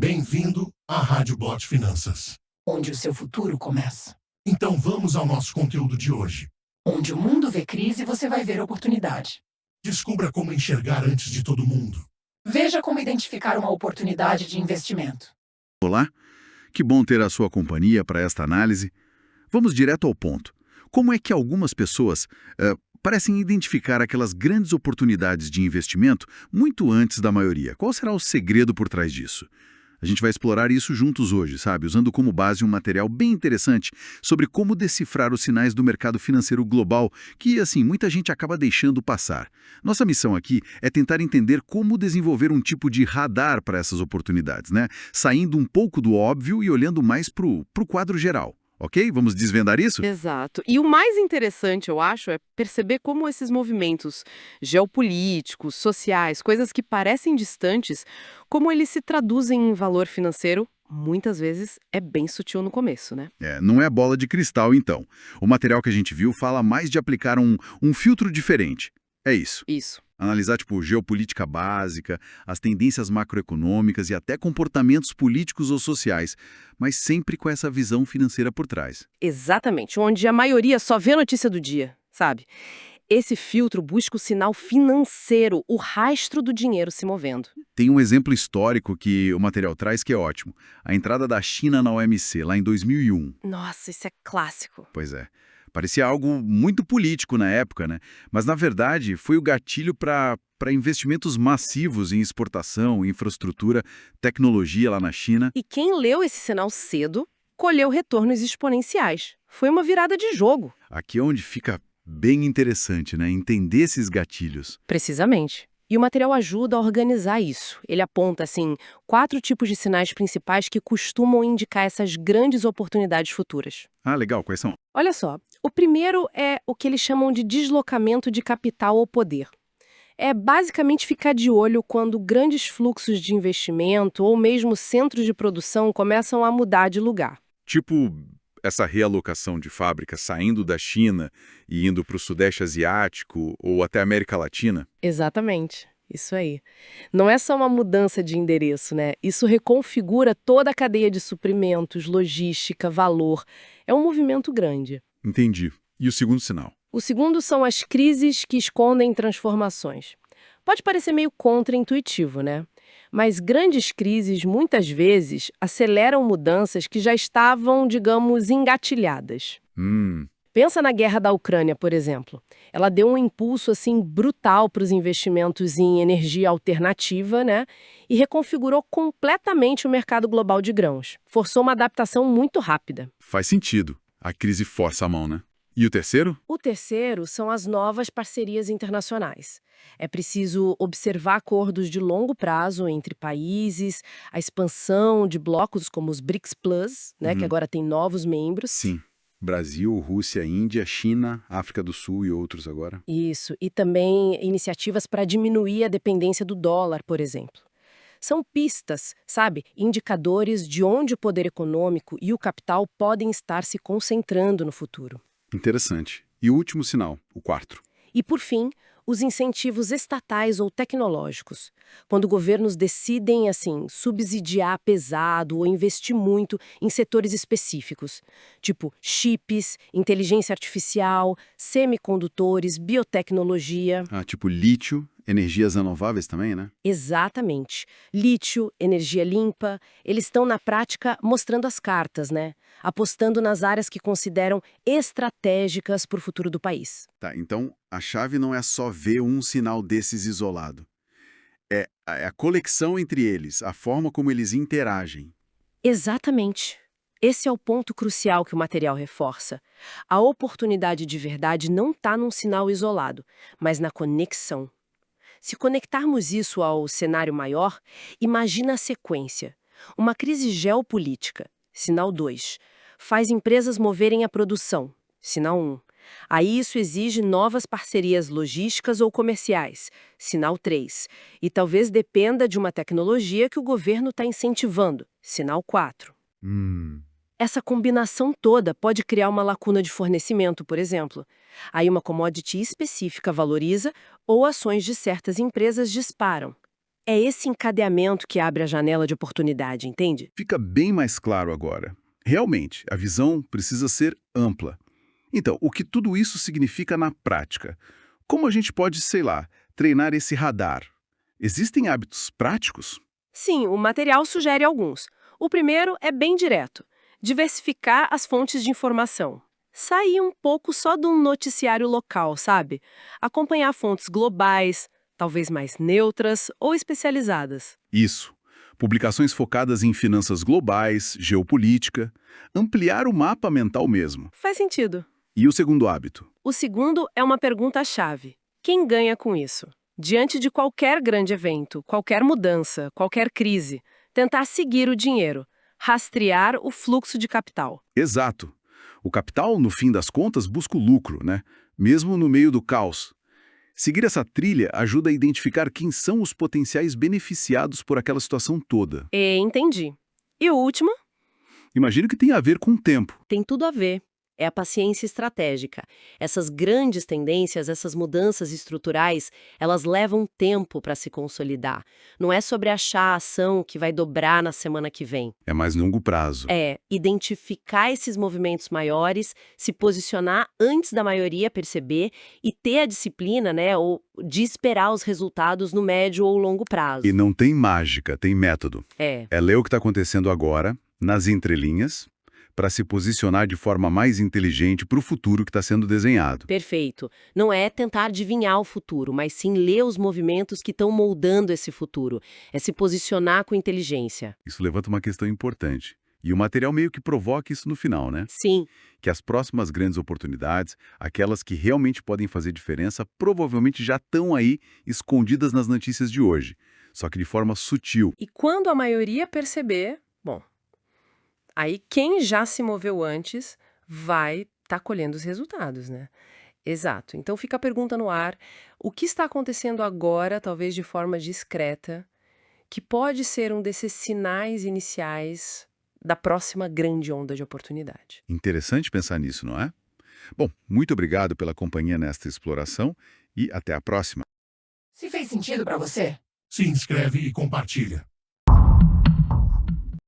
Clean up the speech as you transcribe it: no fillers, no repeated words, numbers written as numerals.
Bem-vindo à Rádio Bot Finanças. Onde o seu futuro começa. Então vamos ao nosso conteúdo de hoje. Onde o mundo vê crise, você vai ver oportunidade. Descubra como enxergar antes de todo mundo. Veja como identificar uma oportunidade de investimento. Olá, que bom ter a sua companhia para esta análise. Vamos direto ao ponto. Como é que algumas pessoas parecem identificar aquelas grandes oportunidades de investimento muito antes da maioria? Qual será o segredo por trás disso? A gente vai explorar isso juntos hoje, sabe? Usando como base um material bem interessante sobre como decifrar os sinais do mercado financeiro global que, assim, muita gente acaba deixando passar. Nossa missão aqui é tentar entender como desenvolver um tipo de radar para essas oportunidades, né? Saindo um pouco do óbvio e olhando mais para o quadro geral. Ok? Vamos desvendar isso? Exato. E o mais interessante, eu acho, é perceber como esses movimentos geopolíticos, sociais, coisas que parecem distantes, como eles se traduzem em valor financeiro, muitas vezes é bem sutil no começo, né? Não é bola de cristal, então. O material que a gente viu fala mais de aplicar um filtro diferente. É isso. Isso. Analisar, geopolítica básica, as tendências macroeconômicas e até comportamentos políticos ou sociais, mas sempre com essa visão financeira por trás. Exatamente. Onde a maioria só vê a notícia do dia, sabe? Esse filtro busca o sinal financeiro, o rastro do dinheiro se movendo. Tem um exemplo histórico que o material traz que é ótimo. A entrada da China na OMC, lá em 2001. Nossa, isso é clássico. Pois é. Parecia algo muito político na época, né? Mas, na verdade, foi o gatilho para investimentos massivos em exportação, infraestrutura, tecnologia lá na China. E quem leu esse sinal cedo, colheu retornos exponenciais. Foi uma virada de jogo. Aqui é onde fica bem interessante, né? Entender esses gatilhos. Precisamente. E o material ajuda a organizar isso. Ele aponta, 4 tipos de sinais principais que costumam indicar essas grandes oportunidades futuras. Ah, legal. Quais são? Olha só, o primeiro é o que eles chamam de deslocamento de capital ou poder. É basicamente ficar de olho quando grandes fluxos de investimento ou mesmo centros de produção começam a mudar de lugar. Tipo essa realocação de fábricas saindo da China e indo para o Sudeste Asiático ou até a América Latina? Exatamente. Isso aí. Não é só uma mudança de endereço, né? Isso reconfigura toda a cadeia de suprimentos, logística, valor. É um movimento grande. Entendi. E o segundo sinal? O segundo são as crises que escondem transformações. Pode parecer meio contraintuitivo, né? Mas grandes crises, muitas vezes, aceleram mudanças que já estavam, digamos, engatilhadas. Pensa na guerra da Ucrânia, por exemplo. Ela deu um impulso, brutal para os investimentos em energia alternativa, né? E reconfigurou completamente o mercado global de grãos. Forçou uma adaptação muito rápida. Faz sentido. A crise força a mão, né? E o terceiro? O terceiro são as novas parcerias internacionais. É preciso observar acordos de longo prazo entre países, a expansão de blocos como os BRICS Plus, né, que agora tem novos membros. Sim. Brasil, Rússia, Índia, China, África do Sul e outros agora. Isso. E também iniciativas para diminuir a dependência do dólar, por exemplo. São pistas, indicadores de onde o poder econômico e o capital podem estar se concentrando no futuro. Interessante. E o último sinal, o quarto. E, por fim, os incentivos estatais ou tecnológicos. Quando governos decidem, subsidiar pesado ou investir muito em setores específicos, tipo chips, inteligência artificial, semicondutores, biotecnologia. Tipo lítio, energias renováveis também, né? Exatamente. Lítio, energia limpa, eles estão na prática mostrando as cartas, né? Apostando nas áreas que consideram estratégicas para o futuro do país. Tá, então a chave não é só ver um sinal desses isolado. É a conexão entre eles, a forma como eles interagem. Exatamente. Esse é o ponto crucial que o material reforça. A oportunidade de verdade não está num sinal isolado, mas na conexão. Se conectarmos isso ao cenário maior, imagina a sequência. Uma crise geopolítica, sinal 2, faz empresas moverem a produção, sinal 1. Aí isso exige novas parcerias logísticas ou comerciais, sinal 3. E talvez dependa de uma tecnologia que o governo está incentivando, sinal 4. Essa combinação toda pode criar uma lacuna de fornecimento, por exemplo. Aí uma commodity específica valoriza ou ações de certas empresas disparam. É esse encadeamento que abre a janela de oportunidade, entende? Fica bem mais claro agora. Realmente, a visão precisa ser ampla. Então, o que tudo isso significa na prática? Como a gente pode, sei lá, treinar esse radar? Existem hábitos práticos? Sim, o material sugere alguns. O primeiro é bem direto: diversificar as fontes de informação. Sair um pouco só de um noticiário local, sabe? Acompanhar fontes globais, talvez mais neutras ou especializadas. Isso. Publicações focadas em finanças globais, geopolítica, ampliar o mapa mental mesmo. Faz sentido. E o segundo hábito? O segundo é uma pergunta-chave: quem ganha com isso? Diante de qualquer grande evento, qualquer mudança, qualquer crise, tentar seguir o dinheiro, rastrear o fluxo de capital. Exato. O capital, no fim das contas, busca o lucro, né? Mesmo no meio do caos. Seguir essa trilha ajuda a identificar quem são os potenciais beneficiados por aquela situação toda. Entendi. E o último? Imagino que tem a ver com o tempo. Tem tudo a ver. É a paciência estratégica. Essas grandes tendências, essas mudanças estruturais, elas levam tempo para se consolidar. Não é sobre achar a ação que vai dobrar na semana que vem. É mais longo prazo. É identificar esses movimentos maiores, se posicionar antes da maioria perceber e ter a disciplina, né, ou de esperar os resultados no médio ou longo prazo. E não tem mágica, tem método. É. É ler o que está acontecendo agora, nas entrelinhas, para se posicionar de forma mais inteligente para o futuro que está sendo desenhado. Perfeito. Não é tentar adivinhar o futuro, mas sim ler os movimentos que estão moldando esse futuro. É se posicionar com inteligência. Isso levanta uma questão importante. E o material meio que provoca isso no final, né? Sim. Que as próximas grandes oportunidades, aquelas que realmente podem fazer diferença, provavelmente já estão aí escondidas nas notícias de hoje. Só que de forma sutil. E quando a maioria perceber, bom, aí quem já se moveu antes vai estar colhendo os resultados, né? Exato. Então fica a pergunta no ar: o que está acontecendo agora, talvez de forma discreta, que pode ser um desses sinais iniciais da próxima grande onda de oportunidade? Interessante pensar nisso, não é? Bom, muito obrigado pela companhia nesta exploração e até a próxima. Se fez sentido para você, Se inscreve e compartilha.